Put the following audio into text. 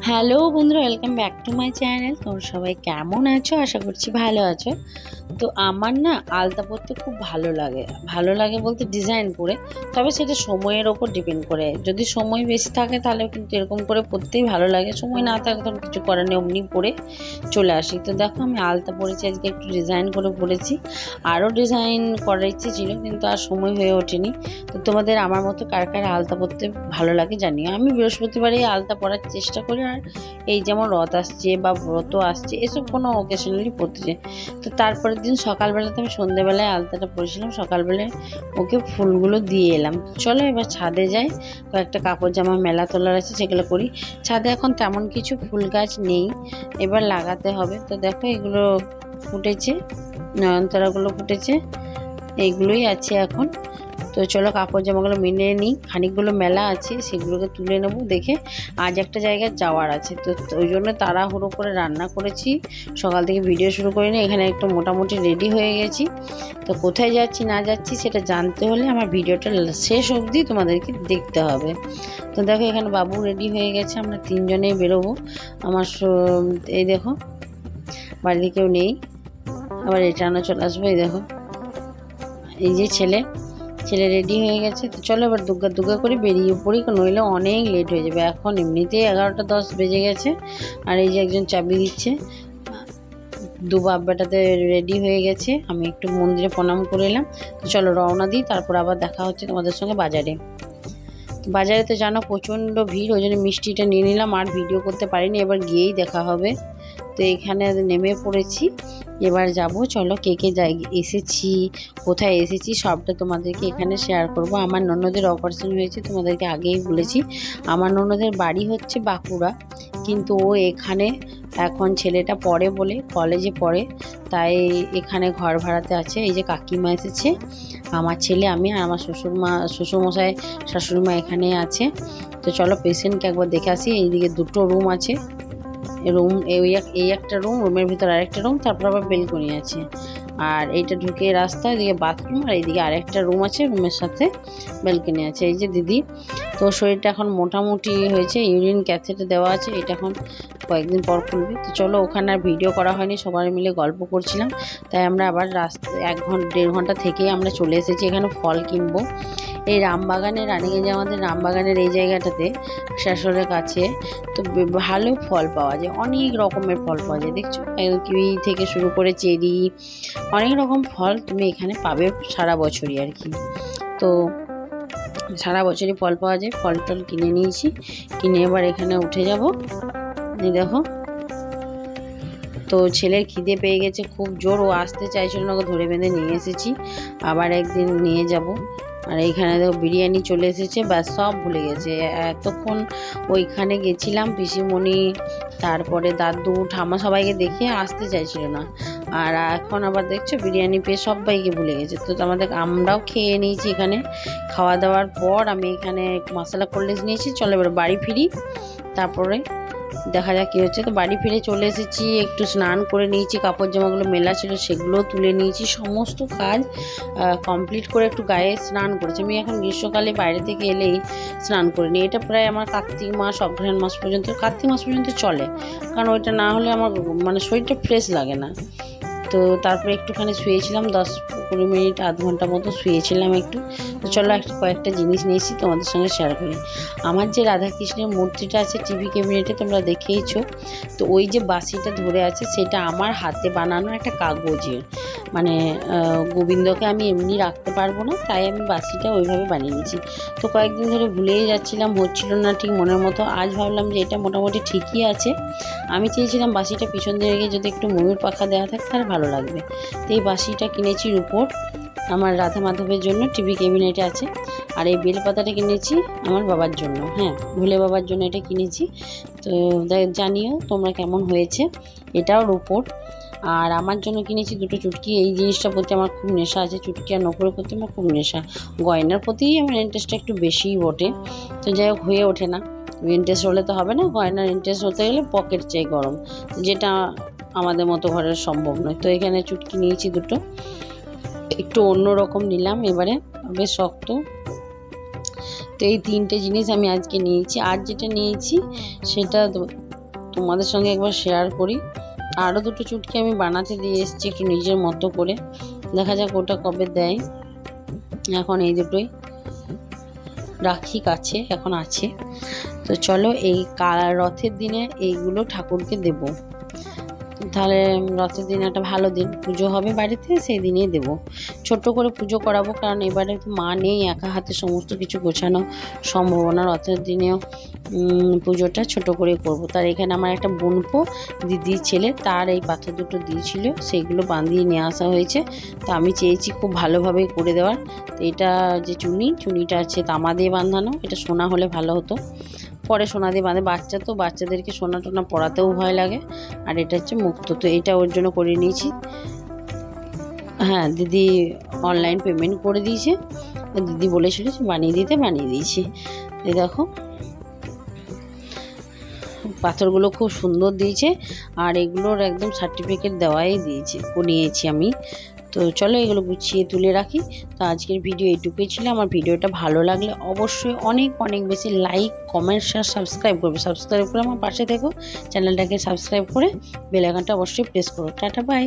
Hello বন্ধুরা, welcome back to my channel. তোমরা সবাই কেমন আছো? আশা করছি ভালো আছো। তো আমার না আলতা পরতে খুব ভালো লাগে বলতে ডিজাইন করে, তবে সেটা সময়ের ওপর ডিপেন্ড করে। যদি সময় বেশি থাকে তাহলে কিন্তু এরকম করে পরতেই ভালো লাগে, সময় না থাকলে তখন কিছু করার নেই, অমনি পরে চলে আসি। তো দেখো আমি আলতা পরেছি, আজকে একটু ডিজাইন করে পরেছি। আরও ডিজাইন করার ইচ্ছে ছিল কিন্তু আর সময় হয়ে ওঠেনি। তো তোমাদের আমার মতো কার কার আলতা পরতে ভালো লাগে জানিও। আমি বৃহস্পতিবারে আলতা পরার চেষ্টা করি, আর এই যেমন রথ আসছে বা ব্রত আসছে এসব কোনো অকেশনালি পরতে চাই। তো তারপরের দিন সকালবেলাতে আমি সন্ধ্যেবেলায় আলতাটা পরেছিলাম, সকালবেলায় ওকে ফুলগুলো দিয়ে এলাম। চলো এবার ছাদে যাই, কয়েকটা কাপড় জামা মেলা তোলার আছে সেগুলো করি। ছাদে এখন তেমন কিছু ফুল গাছ নেই, এবার লাগাতে হবে। তো দেখো এগুলো ফুটেছে, নয়নতারাগুলো ফুটেছে, এইগুলোই আছে এখন। তো চলো কাপড় জামাগুলো মেনে নিই, খানিকগুলো মেলা আছে সেগুলোকে তুলে নেব। দেখে আজ একটা জায়গায় যাওয়ার আছে, তো ওই জন্য তাড়াহুড়ো করে রান্না করেছি, সকাল থেকে ভিডিও শুরু করিনি। এখানে একটু মোটামুটি রেডি হয়ে গেছি। তো কোথায় যাচ্ছি না যাচ্ছি সেটা জানতে হলে আমার ভিডিওটা শেষ অবধি তোমাদেরকে দেখতে হবে। তো দেখো এখানে বাবু রেডি হয়ে গেছে, আমরা তিনজনেই বেরোবো। আমার এই দেখো বাড়িতে কেউ নেই, আবার রিটার্নও চলে আসবো। এই দেখো এই যে ছেলে রেডি হয়ে গেছে। তো চলো এবার দুগ্গা করে বেরিয়ে পড়ি, নইলে অনেক লেট হয়ে যাবে। এখন এমনিতেই 11টা 10 বেজে গেছে, আর এই যে একজন চাবি দিচ্ছে। দু বাপ বেটাতে রেডি হয়ে গেছে, আমি একটু মন্দিরে প্রণাম করে এলাম। তো চলো রওনা দিই, তারপর আবার দেখা হচ্ছে তোমাদের সঙ্গে বাজারে। বাজারে তো জানো প্রচণ্ড ভিড়, ওই জন্য মিষ্টিটা নিয়ে নিলাম, আর ভিডিও করতে পারিনি, এবার গিয়েই দেখা হবে। তো এখানে নেমে পড়েছি, এবার যাব। চলো কে কে যাই এসেছি, কোথায় এসেছি সবটা তোমাদেরকে এখানে শেয়ার করব। আমার ননদের অপারেশন হয়েছে, তোমাদেরকে আগেই বলেছি। আমার ননদের বাড়ি হচ্ছে বাঁকুড়া, কিন্তু ও এখানে এখন ছেলেটা পড়ে বলে কলেজে পড়ে, তাই এখানে ঘর ভাড়াতে আছে। এই যে কাকিমা এসেছে, আমার ছেলে, আমি আর আমার শ্বশুরমশাই শাশুড়িমা এখানে আছে। তো চলো পেশেন্টকে একবার দেখে আসি। এইদিকে দুটো রুম আছে, রুম এই একটা রুমের ভিতর আরেকটা রুম, তারপর আবার বেলকনি আছে। আর এইটা ঢুকে রাস্তা, এদিকে বাথরুম, আর এইদিকে আরেকটা রুম আছে, রুমের সাথে বেলকনি আছে। এই যে দিদি, তো শরীরটা এখন মোটামুটি হয়েছে, ইউরিন ক্যাথেটার দেওয়া আছে, এটা এখন কয়েকদিন পর খুলবে। তো চলো ওখানে আর ভিডিও করা হয়নি, সবাই মিলে গল্প করছিলাম, তাই আমরা আবার রাস্তায় 1-1.5 ঘন্টা থেকেই আমরা চলে এসেছি এখানে ফল কিনবো। এই রামবাগানে, রানীগঞ্জে আমাদের রামবাগানের এই জায়গাটাতে শাশুড়ের কাছে তো ভালো ফল পাওয়া যায়, অনেক রকমের ফল পাওয়া যায়। দেখছো কিউই থেকে শুরু করে চেরি, অনেক রকম ফল তুমি এখানে পাবে সারা বছরই আর কি। তো সারা বছরই ফল পাওয়া যায়, ফল টল কিনে নিয়েছি, কিনে এবার এখানে উঠে যাব। এই দেখো, তো ছেলের খিদে পেয়ে গেছে খুব জোর, ও আসতে চাইছিল না, ওকে ধরে বেঁধে নিয়ে এসেছি, আবার একদিন নিয়ে যাব। আর এইখানে দেখো বিরিয়ানি চলে এসেছে, ব্যাস সব ভুলে গেছে। এতক্ষণ ওইখানে গেছিলাম, পিসিমণি, তারপরে দাদু ঠাম্মা সবাইকে দেখে আসতে চাইছিল না, আর এখন আবার দেখছো বিরিয়ানি পেয়ে সবাইকে ভুলে গেছে। তো আমরাও খেয়ে নিয়েছি এখানে। খাওয়া দাওয়ার পর আমি এখানে মশলা কোল্ড নিয়েছি। চলো এবার বাড়ি ফিরি, তারপরে দেখা যাক কী হচ্ছে। তো বাড়ি ফিরে চলে এসেছি, একটু স্নান করে নিয়েছি, কাপড় জামাগুলো মেলা ছিল সেগুলোও তুলে নিয়েছি, সমস্ত কাজ কমপ্লিট করে একটু গায়ে স্নান করেছি। আমি এখন গ্রীষ্মকালে বাইরে থেকে এলেই স্নান করে নিই, এটা প্রায় আমার কার্তিক মাস অগ্রহায়ণ মাস পর্যন্ত, কার্তিক মাস পর্যন্ত চলে, কারণ ওইটা না হলে আমার মানে শরীরটা ফ্রেশ লাগে না। তো তারপরে একটুখানি শুয়েছিলাম, 10-20 মিনিট, আধ ঘন্টা মতো শুয়েছিলাম একটু। তো চলো কয়েকটা জিনিস নিয়েছি তোমাদের সঙ্গে শেয়ার করি। আমার যে রাধাকৃষ্ণের মূর্তিটা আছে টিভি ক্যাবিনেটে, তোমরা দেখেইছো, তো ওই যে বাঁশিটা ধরে আছে সেটা আমার হাতে বানানো একটা কাগজের, মানে গোবিন্দকে আমি এমনি রাখতে পারবো না, তাই আমি বাঁশিটা ওইভাবে বানিয়ে নিয়েছি। তো কয়েকদিন ধরে ভুলেই যাচ্ছিলাম, হচ্ছিল না ঠিক মনের মতো। আজ ভাবলাম যে এটা মোটামুটি ঠিকই আছে। আমি চেয়েছিলাম বাঁশিটা পিছন দিকে যদি একটু ময়ূর পাখা দেওয়া থাকে তাহলে ভালো লাগবে। তো এই বাঁশিটা কিনেছি রূপোর, আমার রাধা মাধবের জন্য টিভি ক্যাবিনেটে আছে। আর এই বেলপাতাটা কিনেছি আমার বাবার জন্য, হ্যাঁ ভুলে বাবার জন্য এটা কিনেছি। তো জানিও তোমরা কেমন হয়েছে। এটাও রূপোর। আর আমার জন্য কিনেছি দুটো চুটকি, এই জিনিসটা প্রতি আমার খুব নেশা আছে, চুটকি আর নপুরের প্রতি আমার খুব নেশা। গয়নার প্রতিই আমার ইন্টারেস্টটা একটু বেশিই বটে, তো যাই হোক হয়ে ওঠে না। ইন্টারেস্ট হলে তো হবে না, গয়নার ইন্টারেস্ট হতে গেলে পকেট চাই গরম, যেটা আমাদের মতো ঘরের সম্ভব নয়। তো এখানে চুটকি নিয়েছি দুটো, একটু অন্য রকম নিলাম এবারে, বেশ শক্ত। তো এই 3টে জিনিস আমি আজকে নিয়েছি। আর যেটা নিয়েছি সেটা তোমাদের সঙ্গে একবার শেয়ার করি। আরও দুটো চুটকি আমি বানাতে দিয়ে এসেছি একটু নিজের মতো করে, দেখা যাক ওটা কবে দেয়। এখন এই দুটোই রাখি কাছে, এখন আছে। তো চলো এই রথের দিনে এইগুলো ঠাকুরকে দেব, তাহলে রথের দিন একটা ভালো দিন, পুজো হবে বাড়িতে, সেই দিনেই দেবো। ছোট্ট করে পুজো করাবো, কারণ এবারে তো মা নেই, একা হাতে সমস্ত কিছু গোছানো সম্ভব না। রথের দিনেও পুজোটা ছোট করে করব। তার এখানে আমার একটা বোনপো দিদির ছেলে, তার এই পাথর দুটো দিয়েছিল, সেইগুলো বাঁধিয়ে নিয়ে আসা হয়েছে। তো আমি চেয়েছি খুব ভালোভাবে করে দেওয়ার। তো এটা যে চুনিটা আছে তামা দিয়ে বাঁধানো, এটা সোনা হলে ভালো হতো, পরে সোনা দিয়ে বাঁধে। বাচ্চা তো, বাচ্চাদেরকে সোনা টোনা পরাতেও ভয় লাগে। আর এটা হচ্ছে মুক্ত, তো এটা ওর জন্য করে নিয়েছি। হ্যাঁ, দিদি অনলাইন পেমেন্ট করে দিয়েছে, দিদি বলেছিল বানিয়ে দিয়েছি। এই দেখো পাথরগুলো খুব সুন্দর দিয়েছে, আর এগুলোর একদম সার্টিফিকেট দেওয়াই নিয়েছি আমি। তো চলো এগুলো গুছিয়ে তুলে রাখি। তো আজকের ভিডিও এইটুকুই ছিল। আমার ভিডিওটা ভালো লাগলে অবশ্যই অনেক অনেক বেশি লাইক, কমেন্ট, শেয়ার, সাবস্ক্রাইব করবে। সাবস্ক্রাইব করে আমার পাশে থেকো, চ্যানেলটাকে সাবস্ক্রাইব করে বেল আইকনটা অবশ্যই প্রেস করো। Tata, by.